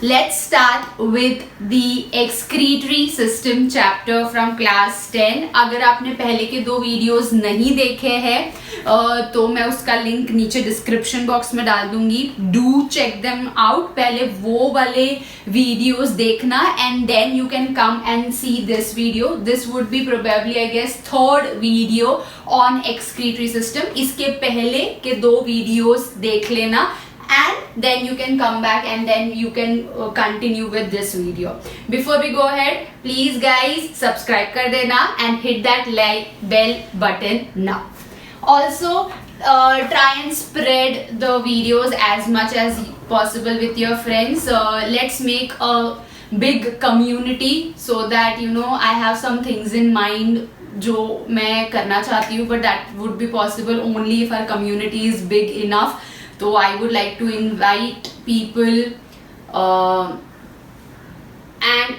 Let's start with the excretory system chapter from class 10. अगर आपने पहले के दो वीडियोस नहीं देखे हैं तो मैं उसका लिंक नीचे डिस्क्रिप्शन बॉक्स में डाल दूंगी. Do check them out. पहले वो वाले वीडियोस देखना and then you can come and see this video. This would be probably I guess third video on excretory system. इसके पहले के दो वीडियोस देख लेना and then you can come back and then you can continue with this video. Before we go ahead, please guys subscribe kar dena and hit that like bell button now. Also try and spread the videos as much as possible with your friends. Let's make a big community so that you know I have some things in mind जो मैं करना चाहती हूँ, but that would be possible only if our community is big enough. So I would like to invite people and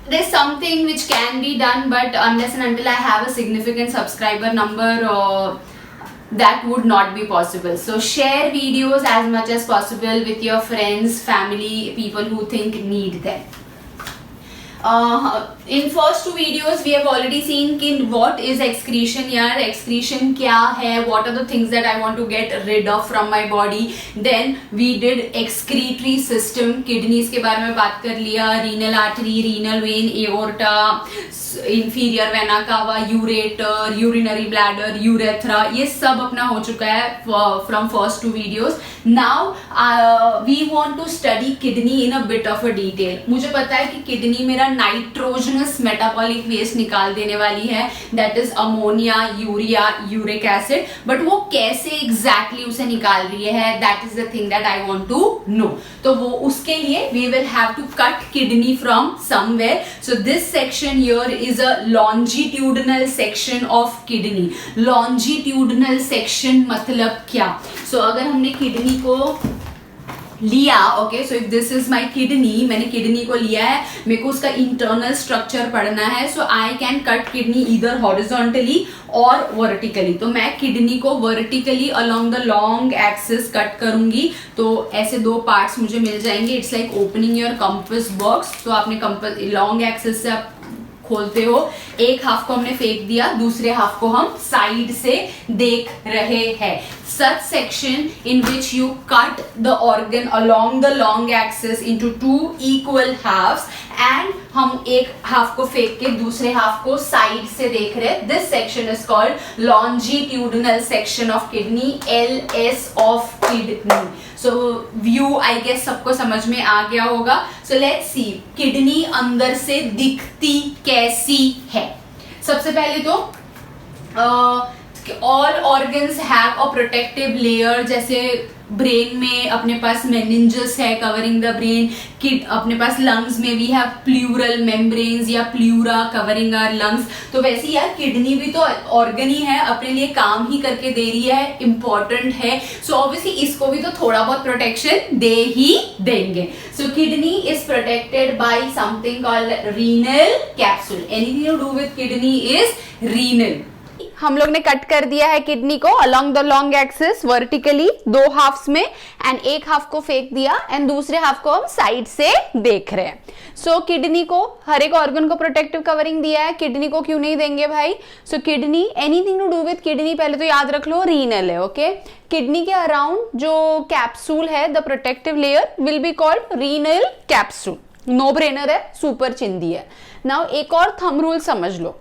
there's something which can be done, but unless and until I have a significant subscriber number that would not be possible. So share videos as much as possible with your friends, family, people who think need them. In first two videos we have already seen कि what is excretion. यार excretion क्या है, what are the things that I want to get rid of from my body. Then we did excretory system, kidneys के बारे में बात कर लिया, renal artery, renal vein, aorta, inferior vena cava, ureter, urinary bladder, urethra, ये सब अपना हो चुका है from first two videos. Now we want to study kidney in a bit of a detail. मुझे पता है कि kidney मेरा नाइट्रोजनस मेटाबॉलिक वेस्ट निकाल देने वाली है, that is ammonia, urea, uric acid. But वो कैसे एग्जैक्टली उसे निकाल रही है, that is the thing that I want to know. तो वो उसके लिए we will have to cut kidney from somewhere. So this section here is a longitudinal section of kidney. Longitudinal section मतलब क्या? सो अगर हमने किडनी को लिया, okay, so if this is my kidney, मैंने किडनी को लिया है, मेरे को उसका इंटरनल स्ट्रक्चर पढ़ना है. सो आई कैन कट किडनी इधर हॉरिजॉन्टली और वर्टिकली. तो मैं किडनी को vertically along the long axis cut करूंगी. तो ऐसे दो पार्ट्स मुझे मिल जाएंगे. It's like opening your compass box. तो आपने कंपास लॉन्ग एक्सिस से आप खोलते हो, एक हाफ को हमने फेंक दिया, दूसरे हाफ को हम साइड से देख रहे हैं. Such section in which you cut the organ along the long axis into two equal halves and हम एक हाफ को फेंक के दूसरे हाफ को साइड से देख रहे हैं. This section is called longitudinal section of kidney, LS of kidney. So view I guess सबको समझ में आ गया होगा. So let's see किडनी अंदर से दिखती कैसी है. सबसे पहले तो all organs have a protective layer. जैसे ब्रेन में अपने पास मेनिंजस है कवरिंग द ब्रेन. अपने पास लंग्स में वी हैव प्लूरल मेम्ब्रेन्स या प्लूरा कवरिंग आवर लंग्स. तो वैसे यार किडनी भी तो ऑर्गन ही है, अपने लिए काम ही करके दे रही है, इंपॉर्टेंट है. सो ऑब्वियसली इसको भी तो थोड़ा बहुत प्रोटेक्शन दे ही देंगे. So kidney is protected by something called renal capsule. Anything to do with kidney is renal. हम लोग ने कट कर दिया है किडनी को along the long axis vertically दो हाफ्स में एंड एक हाफ को फेंक दिया एंड दूसरे हाफ को हम साइड से देख रहे हैं. सो किडनी को हर एक ऑर्गन को प्रोटेक्टिव कवरिंग दिया है, किडनी को क्यों नहीं देंगे भाई? So kidney anything to do with kidney पहले तो याद रख लो रीनल है. ओके, किडनी के अराउंड जो कैप्सूल है the protective layer will be called renal capsule. No brainer है, सुपर चिंदी है. नाउ एक और थंब रूल समझ लो.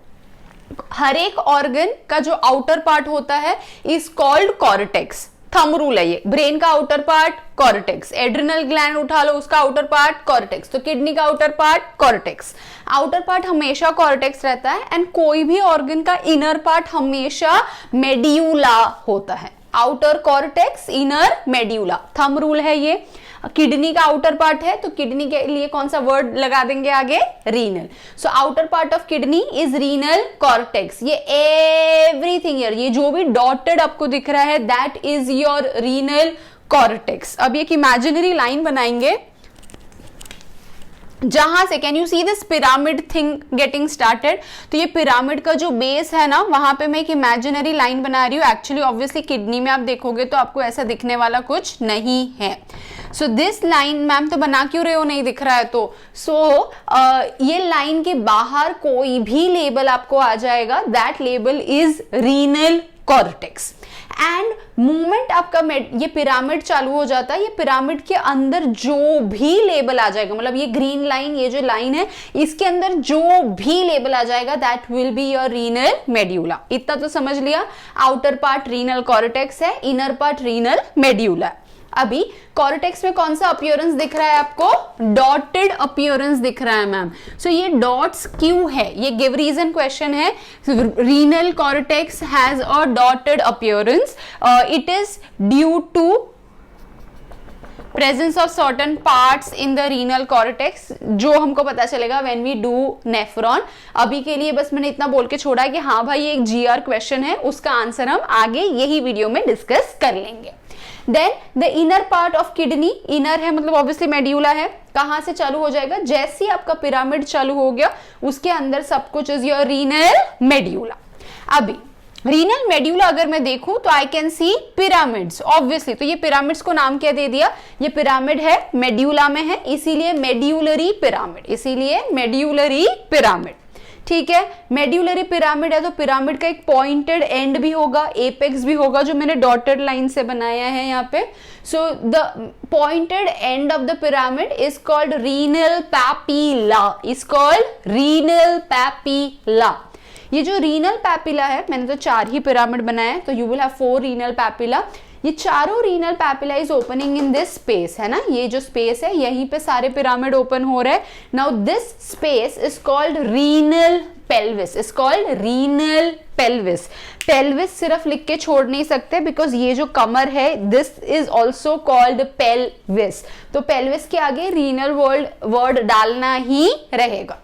हर एक ऑर्गन का जो आउटर पार्ट होता है is called cortex. Thumb rule है ये. ब्रेन का outer part cortex, adrenal gland उठा लो उसका आउटर पार्ट कॉर्टेक्स. तो किडनी का outer part cortex. Outer part हमेशा कॉर्टेक्स रहता है एंड कोई भी ऑर्गन का इनर पार्ट हमेशा मेड्यूला होता है. Outer cortex, inner medulla. Thumb rule है ये. किडनी का आउटर पार्ट है तो किडनी के लिए कौन सा वर्ड लगा देंगे आगे? Renal. So outer part of kidney is renal cortex. ये एवरीथिंग यार, ये जो भी डॉटेड आपको दिख रहा है that is your renal cortex. अब एक इमेजिनरी लाइन बनाएंगे जहां से can you see this pyramid thing getting started. तो ये पिरामिड का जो बेस है ना, वहां पे मैं एक इमेजिनरी लाइन बना रही हूँ. एक्चुअली ऑब्वियसली किडनी में आप देखोगे तो आपको ऐसा दिखने वाला कुछ नहीं है. सो दिस लाइन, मैम तो बना क्यों रहे हो, नहीं दिख रहा है तो, ये लाइन के बाहर कोई भी लेबल आपको आ जाएगा, that label is renal cortex. And movement आपका ये पिरामिड चालू हो जाता है, ये पिरामिड के अंदर जो भी लेबल आ जाएगा, मतलब ये ग्रीन लाइन, ये जो लाइन है इसके अंदर जो भी लेबल आ जाएगा that will be your renal medulla. इतना तो समझ लिया, आउटर पार्ट रीनल कॉर्टेक्स है, इनर पार्ट रीनल मेड्यूला। अभी कॉर्टेक्स में कौन सा अपीयरेंस दिख रहा है आपको, डॉटेड अपीयरेंस दिख रहा है मैम। सो ये डॉट्स क्यों है, ये गिव रीजन क्वेश्चन है। Renal cortex has a dotted appearance, it is due to presence of certain parts in the renal cortex, जो हमको पता चलेगा व्हेन वी डू नेफ्रॉन। अभी के लिए बस मैंने इतना बोल के छोड़ा है कि हाँ भाई ये एक जीआर क्वेश्चन है, उसका आंसर हम आगे यही वीडियो में डिस्कस कर लेंगे। Then the inner part of kidney, inner है मतलब ऑब्वियसली मेड्यूला है, कहां से चालू हो जाएगा, जैसे ही आपका पिरामिड चालू हो गया उसके अंदर सब कुछ इज योर रीनल मेड्यूला। अभी रीनल मेड्यूला अगर मैं देखूं तो I can see pyramids, obviously तो ये पिरामिड्स को नाम क्या दे दिया, ये पिरामिड है मेड्यूला में है, इसीलिए मेड्यूलरी पिरामिड, इसीलिए मेड्यूलरी पिरामिड। ठीक है, मेड्यूलरी पिरामिड है तो पिरामिड का एक पॉइंटेड एंड भी होगा, एपेक्स भी होगा, जो मैंने डॉटेड लाइन से बनाया है यहाँ पे। So the pointed and of the pyramid is called renal papilla, is called renal papilla. ये जो रीनल पैपिला है, मैंने तो 4 ही पिरामिड बनाए हैं, तो you will have 4 renal papilla. ये चारों renal papilla is opening in this space, है ना, ये जो स्पेस है यहीं पे सारे पिरामिड ओपन हो रहे हैं। Now this space is called renal pelvis, is called renal pelvis. Pelvis सिर्फ लिख के छोड़ नहीं सकते, बिकॉज ये जो कमर है this is also called pelvis, तो पेल्विस के आगे रीनल वर्ड डालना ही रहेगा।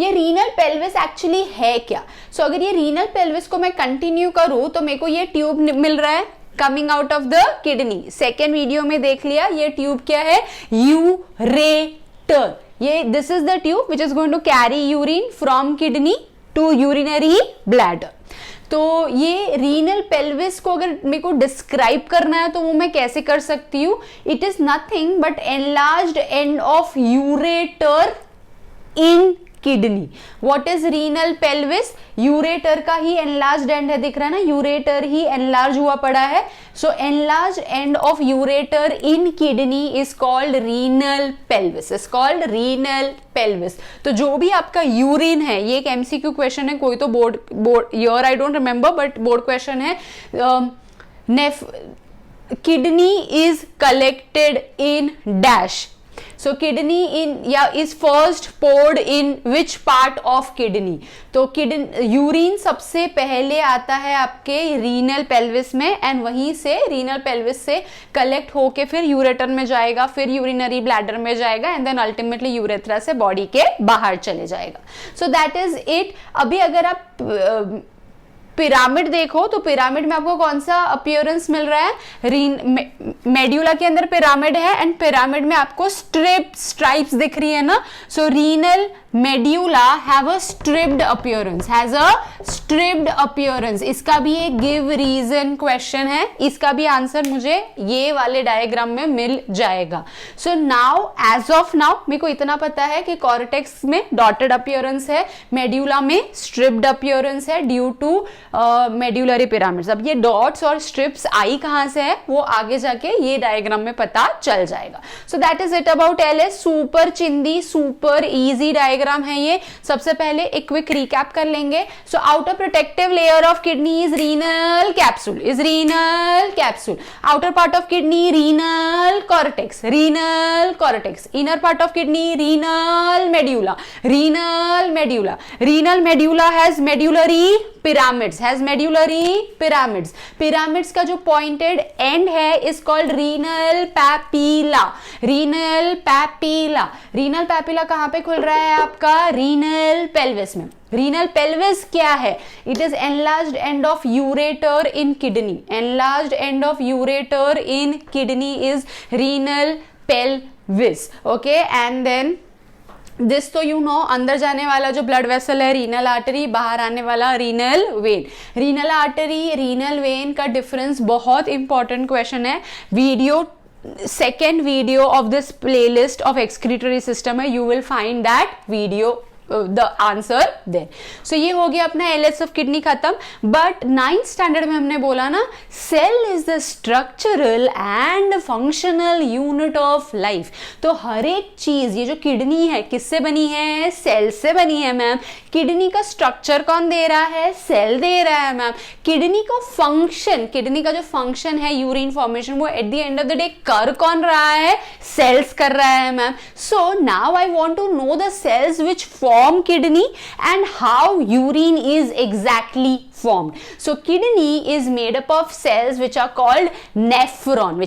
ये रीनल पेल्विस एक्चुअली है क्या, सो अगर ये रीनल पेल्विस को मैं कंटिन्यू करूं तो मेरे को ये ट्यूब मिल रहा है coming out of the kidney. Second video में देख लिया, ये ट्यूब क्या है, यूरेटर। ये this is the tube which is going to carry urine from kidney to urinary bladder. तो ये रीनल पेल्विस को अगर मेरे को डिस्क्राइब करना है तो वो मैं कैसे कर सकती हूँ, it is nothing but enlarged end of ureter in kidney. What is renal pelvis, ureter का ही एनलार्ज्ड एंड है, दिख रहा है ना, यूरेटर ही एनलार्ज हुआ पड़ा है। सो enlarge end of ureter in kidney is called renal pelvis, is called renal pelvis. तो जो भी आपका यूरिन है, ये एक एमसीक्यू क्वेश्चन है, कोई तो board year I don't remember but board question है। Kidney is collected in dash, so kidney in is first poured in which part of kidney, तो यूरिन सबसे पहले आता है आपके रीनल पेल्विस में, एंड वहीं से रीनल पेल्विस से कलेक्ट होके फिर यूरेटर में जाएगा, फिर यूरिनरी ब्लैडर में जाएगा, एंड देन अल्टीमेटली यूरेथ्रा से बॉडी के बाहर चले जाएगा। So that is it. अभी अगर आप पिरामिड देखो तो पिरामिड में आपको कौन सा अपीयरेंस मिल रहा है, मेड्यूला के अंदर पिरामिड है, एंड पिरामिड में आपको स्ट्राइप्स दिख रही है ना। So renal medulla have a striped appearance, has a striped appearance. इसका भी एक गिव रीजन क्वेश्चन है, इसका भी आंसर मुझे ये वाले डायग्राम में मिल जाएगा। So now as of now मेरे को इतना पता है कि कॉर्टेक्स में डॉटेड अपीयरेंस है, मेड्यूला में स्ट्रिप्ड अपीयरेंस है ड्यू टू मेड्यूलरी पिरामिड्स। अब ये डॉट्स और स्ट्रिप्स आई कहां से है वो आगे जाके ये डायग्राम में पता चल जाएगा। So that is it about LS. Super चिंदी, सुपर इजी डायग्राम है ये। सबसे पहले एक क्विक रिकैप कर लेंगे। So outer protective layer of kidney is renal capsule, is renal capsule. Outer part of kidney renal cortex, renal cortex. Inner part of kidney renal medulla, renal medulla. Renal medulla has medullary pyramids, has medullary pyramids. Pyramids का जो pointed end है is called renal papilla, renal papilla. Renal papilla कहां पे खुल रहा है आपका, renal pelvis में। रीनल पेल्विस क्या है, it is enlarged end of ureter in kidney, enlarged end of ureter in kidney is renal pelvis. Okay, and then this तो यू नो, अंदर जाने वाला जो ब्लड वेसल है रीनल आर्टरी, बाहर आने वाला renal vein. Renal artery renal vein का डिफरेंस बहुत इंपॉर्टेंट क्वेश्चन है, video second video of this playlist of excretory system है, you will find that video the answer then. So ये हो गया अपना एलएस ऑफ किडनी खत्म. बट 9th स्टैंडर्ड में हमने बोला ना, cell is the structural and functional unit of life. तो हर एक चीज, ये जो किडनी है किससे बनी है? सेल से बनी है मैम. किडनी का स्ट्रक्चर कौन दे रहा है? सेल दे रहा है मैम. किडनी को फंक्शन, किडनी का जो फंक्शन है यूरिन फॉर्मेशन, वो at the end of the day कर कौन रहा है? सेल्स कर रहा है ma'am. So now I want to know the cells which form kidney and how urine is exactly formed. So kidney is made up of cells which are called nephron,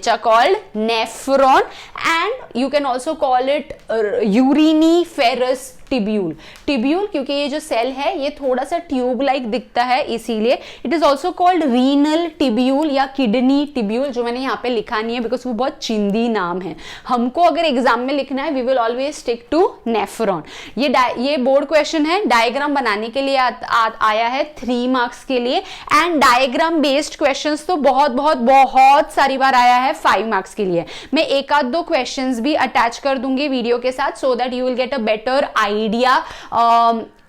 and you can also call it uriniferous tubule. Tubule क्योंकि ये जो cell है ये थोड़ा सा tube like दिखता है, इसीलिए it is also called renal tubule या किडनी टिब्यूल, जो मैंने यहाँ पे लिखा नहीं है बिकॉज वो बहुत चिंदी नाम है. हमको अगर एग्जाम में लिखना है we will always stick to nephron. ये बोर्ड क्वेश्चन है, डायग्राम बनाने के लिए आया है 3 मार्क्स के लिए. एंड डायग्राम बेस्ड क्वेश्चन तो बहुत सारी बार आया है 5 मार्क्स के लिए. मैं एक आध 2 क्वेश्चन भी अटैच कर दूंगी वीडियो के साथ, so that you will get a better idea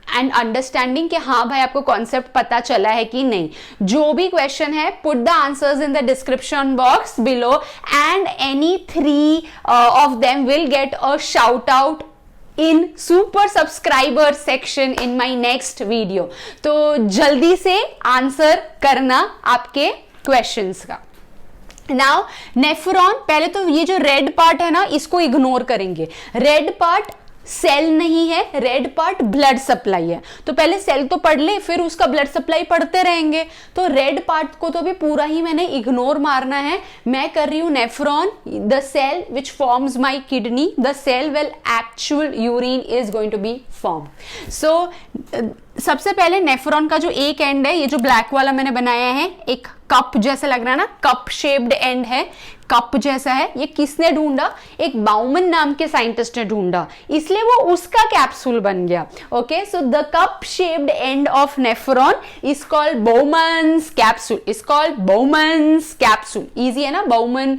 and understanding कि हाँ भाई आपको कॉन्सेप्ट पता चला है कि नहीं. जो भी क्वेश्चन है, put the answers in the description box below and any 3 of them will get a shout out in super subscriber section in my next video. तो जल्दी से आंसर करना आपके क्वेश्चंस का. नाउ नेफ्रॉन, पहले तो ये जो रेड पार्ट है ना इसको इग्नोर करेंगे. रेड पार्ट सेल नहीं है, रेड पार्ट ब्लड सप्लाई है. तो पहले सेल तो पढ़ ले, फिर उसका ब्लड सप्लाई पढ़ते रहेंगे. तो रेड पार्ट को तो भी पूरा ही मैंने इग्नोर मारना है. मैं कर रही हूं nephron, the cell which forms my kidney, the cell well actual urine is going to be form. So सबसे पहले नेफ्रॉन का जो एक एंड है, ये जो ब्लैक वाला मैंने बनाया है, एक कप जैसा लग रहा है ना, कप शेप्ड एंड है, कप जैसा है. ये किसने ढूंढा? एक बाउमन नाम के साइंटिस्ट ने ढूंढा, इसलिए वो उसका कैप्सूल बन गया. Okay, so the cup shaped end of nephron is called Bowman's capsule. Easy है ना, Bowman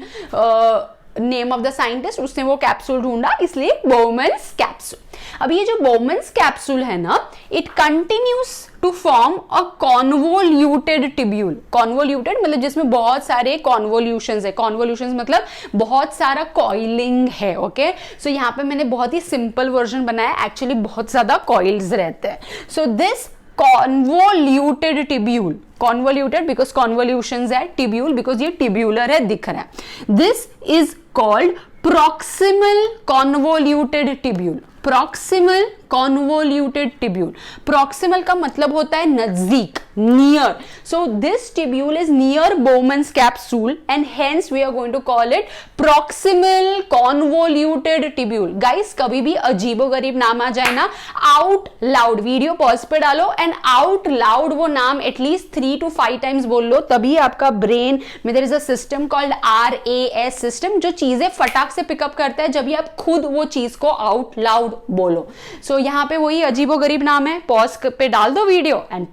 name of the scientist, उसने वो कैप्सूल ढूंढा, इसलिए बाउमन्स कैप्सूल. अब ये जो बाउमन्स कैप्सूल है ना, it continues to form a convoluted tubule. Convoluted मतलब जिसमें बहुत सारे कॉन्वोल्यूशंस है. कॉन्वोल्यूशंस मतलब बहुत सारा कॉइलिंग है. ओके, सो यहाँ पे मैंने बहुत ही सिंपल वर्जन बनाया, एक्चुअली बहुत ज्यादा कॉइल्स रहते हैं. So this convoluted tubule, convoluted because convolutions है, tubule because ये tubular है, दिख रहा है. This is called proximal convoluted tubule. proximal convoluted tubule. proximal का मतलब होता है नजदीक, near. So this tubule is near Bowman's capsule and hence we are going to call it proximal convoluted tubule. Guys, कभी भी अजीबोगरीब नाम आ जाए ना, out loud, वीडियो पॉज पे डालो एंड out loud वो नाम एटलीस्ट 3 to 5 टाइम्स बोल लो, तभी आपका ब्रेन में there is a system called RAS system, जो चीजें फटाक से पिकअप करता है जब भी आप खुद वो चीज को आउट लाउड बोलो. सो यहाँ पे वही अजीबोगरीब नाम है, पॉज पे डाल दो video and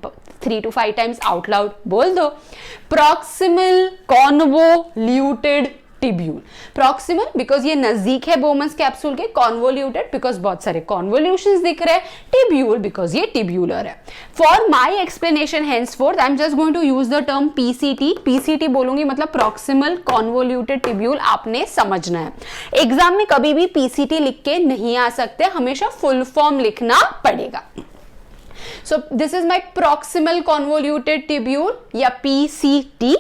3 to 5 times out loud बोल दो. Proximal convoluted tubule. Proximal because ये नजदीक है बोमन्स कैप्सूल के, कॉन्वोल्यूटेड बिकॉज बहुत सारे कॉन्वोल्यूशंस दिख रहे हैं, टिब्यूल बिकॉज ये टिब्यूलर है. For my explanation henceforth I am just going to use the term PCT. PCT बोलूंगी मतलब प्रॉक्सिमल कॉन्वोल्यूटेड टिब्यूल, आपने समझना है. एग्जाम में कभी भी PCT लिख के नहीं आ सकते, हमेशा फुल फॉर्म लिखना पड़ेगा. So this is my proximal convoluted tubule या PCT,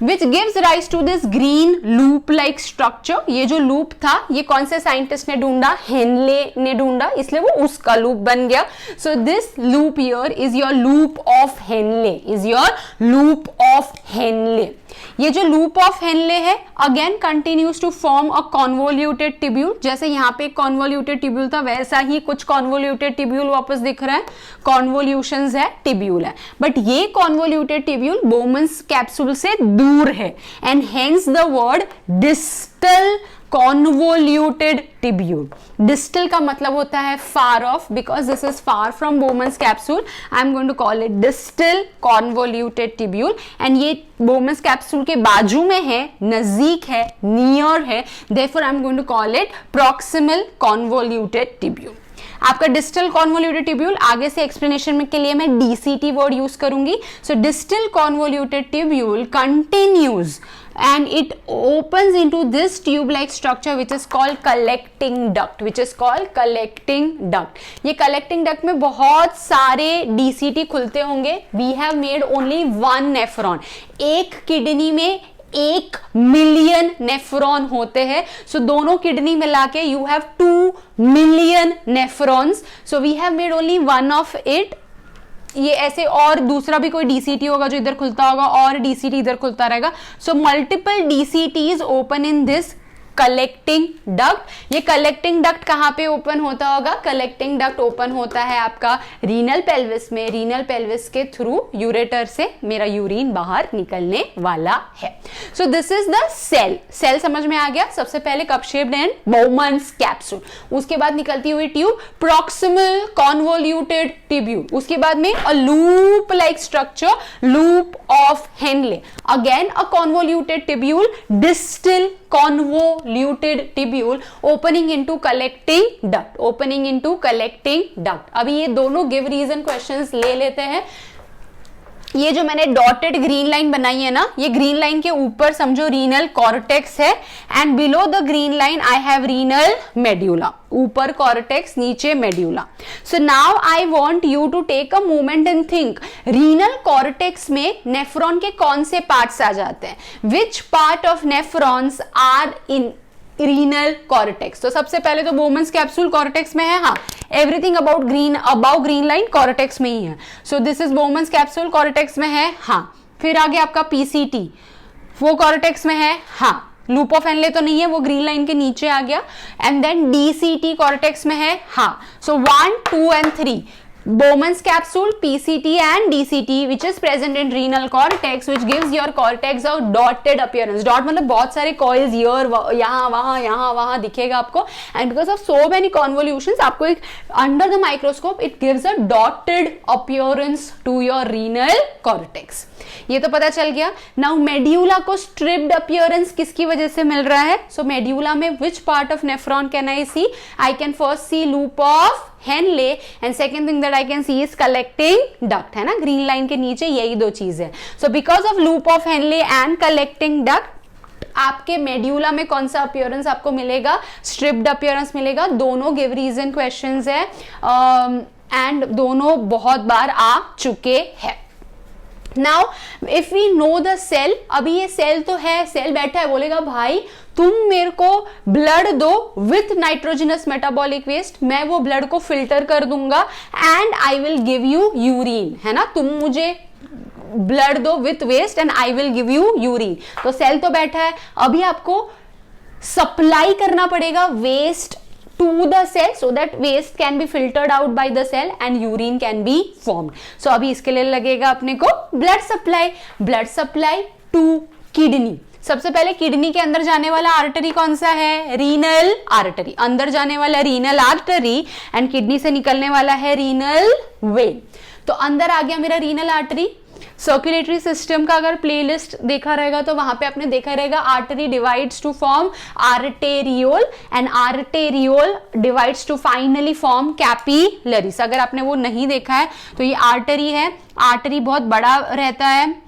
which gives rise to this green loop like structure. ये जो लूप था ये कौन से साइंटिस्ट ने ढूंढा? हेनले ने ढूंढा, इसलिए वो उसका लूप बन गया. So this loop here is your loop of Henle, is your loop of Henle. ये जो लूप ऑफ हेनले है again continues to form a convoluted tubule. जैसे यहाँ पे कॉन्वोल्यूटेड टिब्यूल था वैसा ही कुछ कॉन्वोल्यूटेड टिब्यूल वापस दिख रहा है. कॉन्वोल्यूशंस है, टिब्यूल है, बट ये कॉन्वोल्यूटेड टिब्यूल बोमन्स कैप्सूल से दूर है and hence the word distal convoluted tubule. Distal का मतलब होता है far off, because this is far from Bowman's capsule. I am going to call it distal convoluted tubule. And ये Bowman's capsule के बाजू में है, नजदीक है, near है. Therefore, I am going to call it proximal convoluted tubule. आपका distal convoluted tubule, आगे से एक्सप्लेनेशन में के लिए मैं डीसीटी वर्ड यूज करूंगी. So distal convoluted tubule continues and it opens into this tube like structure which is called collecting duct, which is called collecting duct. ये collecting duct में बहुत सारे DCT खुलते होंगे. We have made only one nephron. एक kidney में 1 million nephron होते हैं. सो दोनों किडनी मिला के you have 2 million nephrons. So we have made only one of it. ये ऐसे और दूसरा भी कोई डीसीटी होगा जो इधर खुलता होगा और डीसीटी इधर खुलता रहेगा. So multiple DCTs open in this collecting duct. ये कलेक्टिंग डक्ट कहाँ पे ओपन होता होगा? कलेक्टिंग डक्ट ओपन होता है आपका रीनल पेल्विस में. रीनल पेल्विस के थ्रू यूरेटर से मेरा यूरिन बाहर निकलने वाला है. So this is the cell. Cell समझ में आ गया. सबसे पहले cup shaped and Bowman's capsule, उसके बाद निकलती हुई ट्यूब प्रॉक्सिमल कॉन्वोल्यूटेड ट्यूब्यूल, उसके बाद में a loop like structure, loop of Henley, again a convoluted tubule, distal convoluted tubule opening into collecting duct, opening into collecting duct. अभी ये दोनों give reason questions ले लेते हैं. ये जो मैंने डॉटेड ग्रीन लाइन बनाई है ना, ये ग्रीन लाइन के ऊपर समझो रीनल कॉर्टेक्स है and below the green line I have renal medulla. ऊपर कॉर्टेक्स, नीचे medulla. So now I want you to take a moment and think, renal cortex में नेफ्रॉन के कौन से पार्ट्स आ जाते हैं? Which part of nephrons are in renal cortex? तो सबसे पहले तो बोमन्स कैप्सूल कॉर्टेक्स में है. हाँ, everything about green, about green line cortex में ही है. So this is Bowman's capsule cortex में है. हाँ, फिर आगे आपका पीसीटी, वो कॉर्टेक्स में है. हाँ, लूप ऑफ हेनले तो नहीं है, वो ग्रीन लाइन के नीचे आ गया. एंड देन डीसीटी कॉर्टेक्स में है. हाँ, सो 1, 2 and 3 Bowman's capsule, PCT and DCT which is present in renal cortex which gives your cortex a dotted appearance. Dot मतलब बहुत सारे coils here, यहाँ वहाँ दिखेगा आपको. And because of so many convolutions, आपको एक under the microscope it gives a dotted appearance to your renal cortex. ये तो पता चल गया. Now medulla को stripped appearance किसकी वजह से मिल रहा है? So medulla में which part of nephron can I see? I can first see loop of Henle and second thing that I can see is collecting duct, है ना, ग्रीन लाइन के नीचे यही दो चीज है. So because of loop of Henle and collecting duct आपके medulla में कौन सा अपीयरेंस आपको मिलेगा? स्ट्रिप्ड अपीयरेंस मिलेगा. दोनों गिव रीजन क्वेश्चंस है एंड दोनों बहुत बार आ चुके हैं. Now if we know the cell, अभी ये सेल तो है, सेल बैठा है, बोलेगा भाई तुम मेरे को ब्लड दो विथ नाइट्रोजनस मेटाबॉलिक वेस्ट, मैं वो ब्लड को फिल्टर कर दूंगा and I will give you urine, है ना. तुम मुझे ब्लड दो with waste and I will give you urine. तो सेल तो बैठा है, अभी आपको सप्लाई करना पड़ेगा waste to the cell so that waste can be filtered out by the cell and urine can be formed. So अभी इसके लिए लगेगा अपने को blood supply. Blood supply to kidney. सबसे पहले किडनी के अंदर जाने वाला आर्टरी कौन सा है? Renal artery. अंदर जाने वाला रीनल आर्टरी एंड किडनी से निकलने वाला है रीनल वेन. तो अंदर आ गया मेरा रीनल आर्टरी. सर्कुलेटरी सिस्टम का अगर प्लेलिस्ट देखा रहेगा तो वहां पे आपने देखा रहेगा artery divides to form arteriole and arteriole divides to finally form capillaries. अगर आपने वो नहीं देखा है तो ये आर्टरी है. आर्टरी बहुत बड़ा रहता है.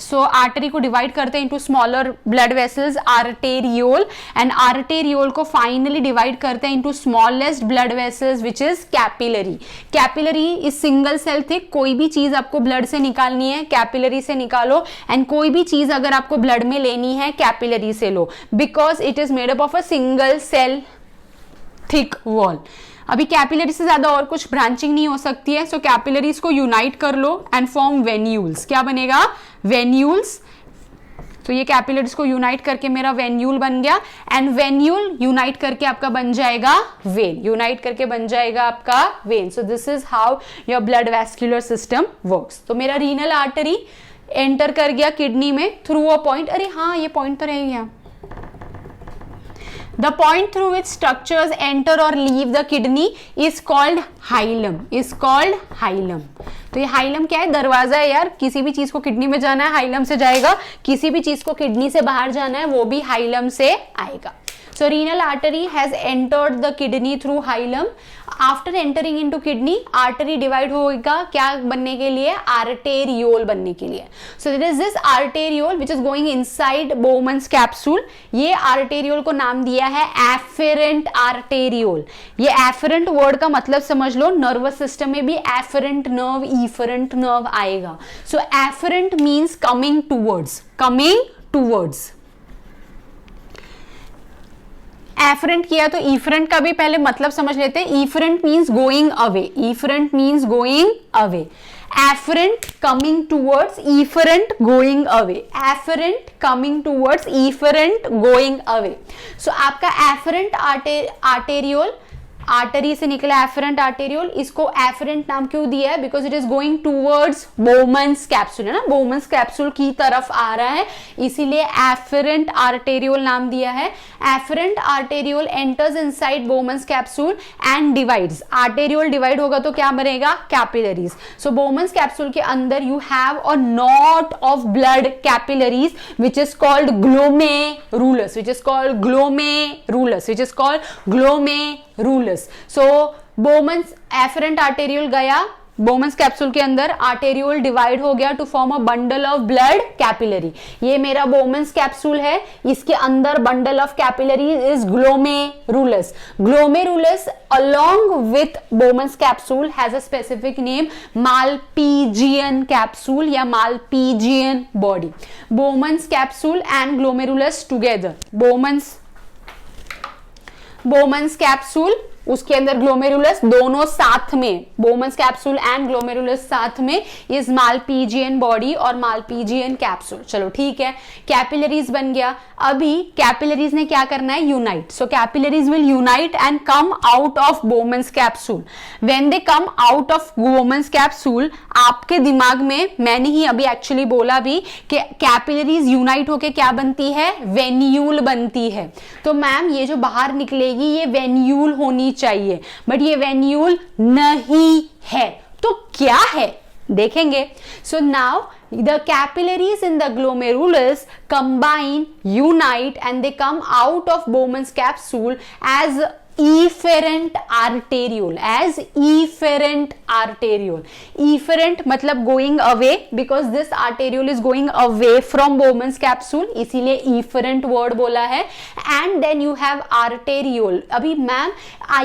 सो आर्टरी को डिवाइड करते हैं into smaller blood vessels arteriole and arteriole को फाइनली डिवाइड करते हैं into smallest blood vessels which is capillary. Capillary is single cell thick. कोई भी चीज आपको ब्लड से निकालनी है कैपिलरी से निकालो एंड कोई भी चीज अगर आपको ब्लड में लेनी है कैपिलरी से लो because it is made up of a single cell thick wall. अभी कैपिलरी से ज्यादा और कुछ ब्रांचिंग नहीं हो सकती है. सो कैपिलरीज को यूनाइट कर लो एंड फॉर्म वेन्यूल्स. क्या बनेगा? वेन्यूल्स. तो ये कैपिलरीज को यूनाइट करके मेरा वेन्यूल बन गया एंड वेन्यूल यूनाइट करके आपका बन जाएगा वेन. यूनाइट करके बन जाएगा आपका when. So this is how your blood vascular system works. तो मेरा रीनल आर्टरी एंटर कर गया किडनी में थ्रू अ पॉइंट. अरे हाँ, ये पॉइंट तो रह गया. The point through which structures enter or leave the kidney is called hilum. Is called hilum. तो ये हाइलम क्या है? दरवाजा है यार, किसी भी चीज को किडनी में जाना है हाइलम से जाएगा, किसी भी चीज को किडनी से बाहर जाना है वो भी हाइलम से आएगा. So renal artery has entered the kidney through hilum. After entering into kidney, artery divide होगा क्या बनने के लिए? Arteriole बनने के लिए. So there is this arteriole which is going inside Bowman's capsule. ये arteriole को नाम दिया है afferent arteriole. ये afferent word का मतलब समझ लो, nervous system में भी afferent nerve, efferent nerve आएगा. So afferent means coming towards. Coming towards. Afferent किया तो इफरेंट का भी पहले मतलब समझ लेते हैं. Efferent means going away. Efferent means going away. Afferent coming towards, efferent going away. Afferent coming towards, efferent going away. So आपका एफरेंट आर्टेरियोल, आर्टरी से निकला एफरेंट आर्टेरियोल, इसको एफरेंट नाम क्यों दिया है? Because it is going towards Bowman's capsule, है ना, बोमन्स कैप्सूल की तरफ आ रहा है, इसीलिए एफरेंट आर्टेरियोल नाम दिया है. Afferent arteriole enters inside Bowman's capsule and divides. Arteriole divide होगा तो क्या बनेगा? कैपिलरीज. सो बोमन्स कैप्सूल के अंदर you have a not of blood capillaries which is called glomerulus, which is called glomerulus, which is called glomerulus. So Bowman's afferent arteriole गया, Bowman's capsule के अंदर arteriole divide हो गया to form a bundle of blood capillary. ये मेरा Bowman's capsule है, इसके अंदर bundle of capillary is glomerulus. Glomerulus along with Bowman's capsule has a specific name, Malpighian capsule या Malpighian body. Bowman's capsule and glomerulus together. Bowman's capsule उसके अंदर glomerulus, दोनों साथ में, बोमन्स कैप्सूल एंड ग्लोमेरुलस साथ में, इज मालपीजियन बॉडी और Malpighian capsule. चलो ठीक है, कैपिलरीज बन गया. अभी कैपिलरीज ने क्या करना है? Unite. So capillaries will unite and come out of Bowman's capsule. When they come out of Bowman's capsule, आपके दिमाग में मैंने ही अभी एक्चुअली बोला भी कि कैपिलरीज यूनाइट होके क्या बनती है? वेन्यूल बनती है. तो मैम ये जो बाहर निकलेगी ये वेन्यूल होनी चाहिए, बट ये वेन्यूल नहीं है. तो क्या है देखेंगे. So now the capillaries in the glomerulus combine, unite and they come out of Bowman's capsule as efferent arteriole. As efferent arteriole. Efferent मतलब going away, because this arteriole is going away from Bowman's capsule, इसीलिए efferent word बोला है. And then you have arteriole. अभी ma'am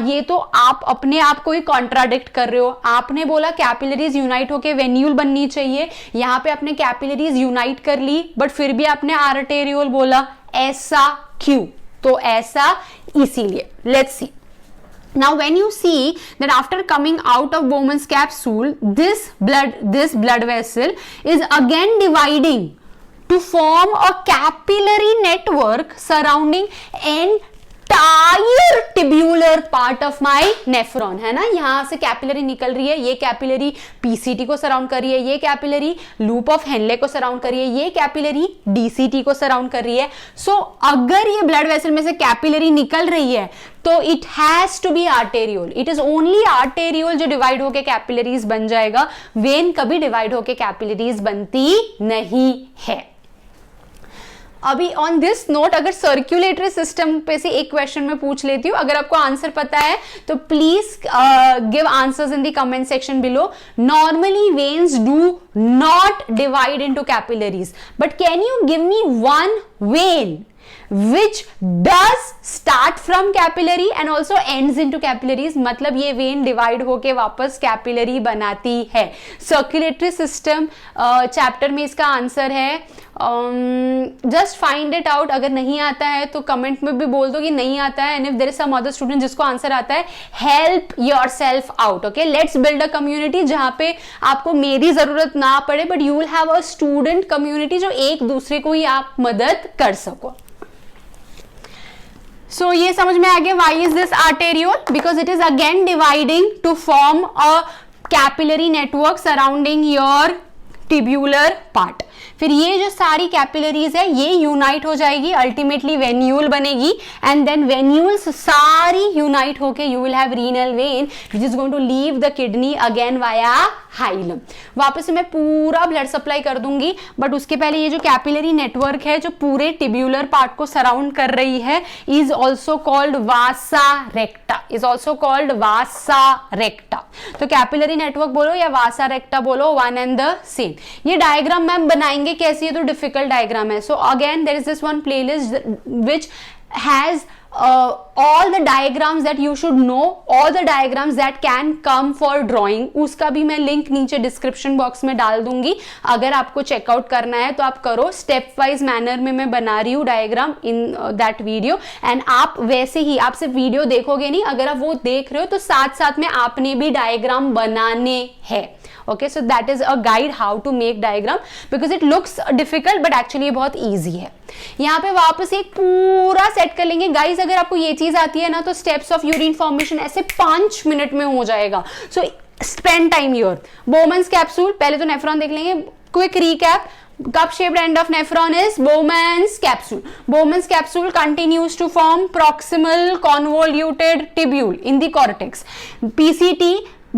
ये तो आप अपने आप को ही कॉन्ट्राडिक्ट कर रहे हो. आपने बोला कैपिलरीज यूनाइट होके वेन्यूल बननी चाहिए, यहाँ पे आपने कैपिलरीज यूनाइट कर ली बट फिर भी आपने आर्टेरियोल बोला. ऐसा क्यों? तो ऐसा इसीलिए. Let's see. Now when you see that after coming out of Bowman's capsule, this blood vessel is again dividing to form a capillary network surrounding entire tubular part of my nephron, है ना. यहां से capillary निकल रही है, ये capillary PCT को surround कर रही है, ये कैपिलरी लूप ऑफ हेनले को सराउंड कर रही है, ये कैपिलरी डीसीटी को सराउंड कर रही है. सो अगर ये ब्लड वेसल में से कैपिलरी निकल रही है तो it has to be arteriole. It is only arteriole जो डिवाइड होके कैपिलरीज बन जाएगा. वेन कभी डिवाइड होके कैपिलरीज बनती नहीं है. अभी ऑन दिस नोट अगर सर्कुलेटरी सिस्टम पे से एक क्वेश्चन में पूछ लेती हूँ, अगर आपको आंसर पता है तो please give answers in the comment section below. Normally veins do not divide into capillaries, but can you give me one when which does start from capillary and also ends into capillaries? मतलब ये when divide होके वापस capillary बनाती है. Circulatory system chapter में इसका answer है. Just find it out. अगर नहीं आता है तो कमेंट में भी बोल दो कि नहीं आता है, and if there is some other student जिसको आंसर आता है, help yourself out. Okay, let's build a community जहां पे आपको मेरी जरूरत ना पड़े, but you will have a student community जो एक दूसरे को ही आप मदद कर सको. So ये समझ में आ गया why is this arteriole? Because it is again dividing to form a capillary network surrounding your tubular part. फिर ये जो सारी कैपिलरीज है ये यूनाइट हो जाएगी, अल्टीमेटली वेन्यूल बनेगी, एंड देन वेन्यूल्स सारी यूनाइट होके you will have renal vein which is going to leave the kidney again via hilum. वापस से मैं पूरा ब्लड सप्लाई कर दूंगी, बट उसके पहले ये जो कैपिलरी नेटवर्क है जो पूरे टिब्यूलर पार्ट को सराउंड कर रही है is also called vasa recta, is also called vasa recta. तो कैपिलरी नेटवर्क बोलो या वासा रेक्टा बोलो, वन एंड द सेम। ये डायग्राम मैम बनाएंगे कैसी है, तो डिफिकल्ट डायग्राम है। So again there is this one playlist which has all the diagrams that you should know, all the diagrams that can come for drawing, उसका भी मैं link नीचे डिस्क्रिप्शन बॉक्स में डाल दूंगी। अगर आपको चेकआउट करना है तो आप करो, स्टेप वाइज मैनर में मैं बना रही हूँ diagram in that video, and आप वैसे ही, आप सिर्फ वीडियो देखोगे नहीं, अगर आप वो देख रहे हो तो साथ साथ में आपने भी डायग्राम बनाने हैं। Okay, so that is a guide how to make diagram, because it looks difficult but actually ये बहुत ईजी है। यहाँ पे वापस एक पूरा सेट कर लेंगे गाइज। अगर आपको ये चीज आती है ना तो स्टेप्स ऑफ यूरिन फॉर्मेशन ऐसे 5 मिनट में हो जाएगा। So spend time your Bowman's capsule, पहले तो नेफ्रॉन देख लेंगे, quick recap. Cup shaped end of nephron is Bowman's capsule. Bowman's capsule continues to form proximal convoluted tubule in the cortex. PCT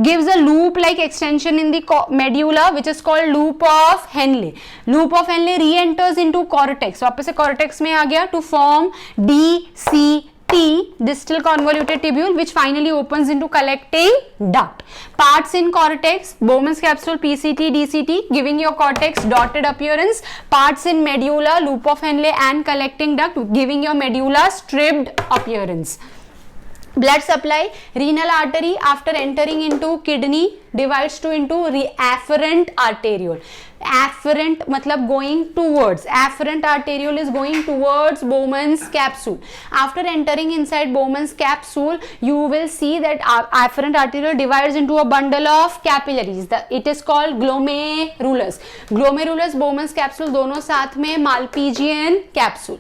gives a loop-like extension in the medulla, which is called loop of Henle. Loop of Henle re-enters into cortex. वापस से cortex में आ गया to form DCT, distal convoluted tubule, which finally opens into collecting duct. Parts in cortex, Bowman's capsule, PCT, DCT, giving your cortex dotted appearance. Parts in medulla, loop of Henle and collecting duct, giving your medulla stripped appearance. Blood supply, renal artery after entering into kidney divides into afferent arteriole. Afferent मतलब going towards, afferent arteriole is going towards Bowman's capsule. After entering inside Bowman's capsule, you will see that afferent arteriole divides into a bundle of capillaries. It is called glomerulus. Glomerulus, Bowman's capsule दोनों साथ में Malpighian capsule.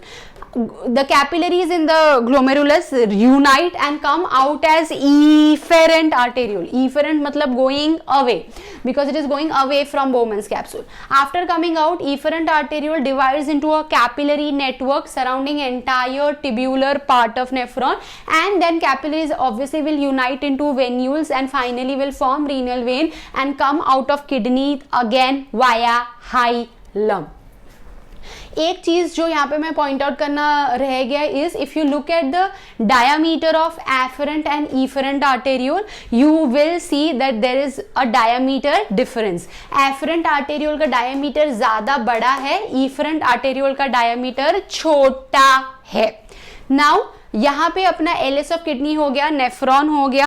The capillaries in the glomerulus unite and come out as efferent arteriole. Efferent मतलब going away, because it is going away from Bowman's capsule. After coming out, efferent arteriole divides into a capillary network surrounding entire tubular part of nephron, and then capillaries obviously will unite into venules and finally will form renal vein and come out of kidney again via hilum. एक चीज जो यहाँ पे मैं point out करना रह गया is, if you look at the diameter of afferent and efferent arteriole, you will see that there is a diameter difference. Afferent arteriole का डायामीटर ज्यादा बड़ा है, इफरेंट आर्टेरियोल का डायामीटर छोटा है। नाउ यहाँ पे अपना एलएस ऑफ किडनी हो गया, नेफ्रॉन हो गया,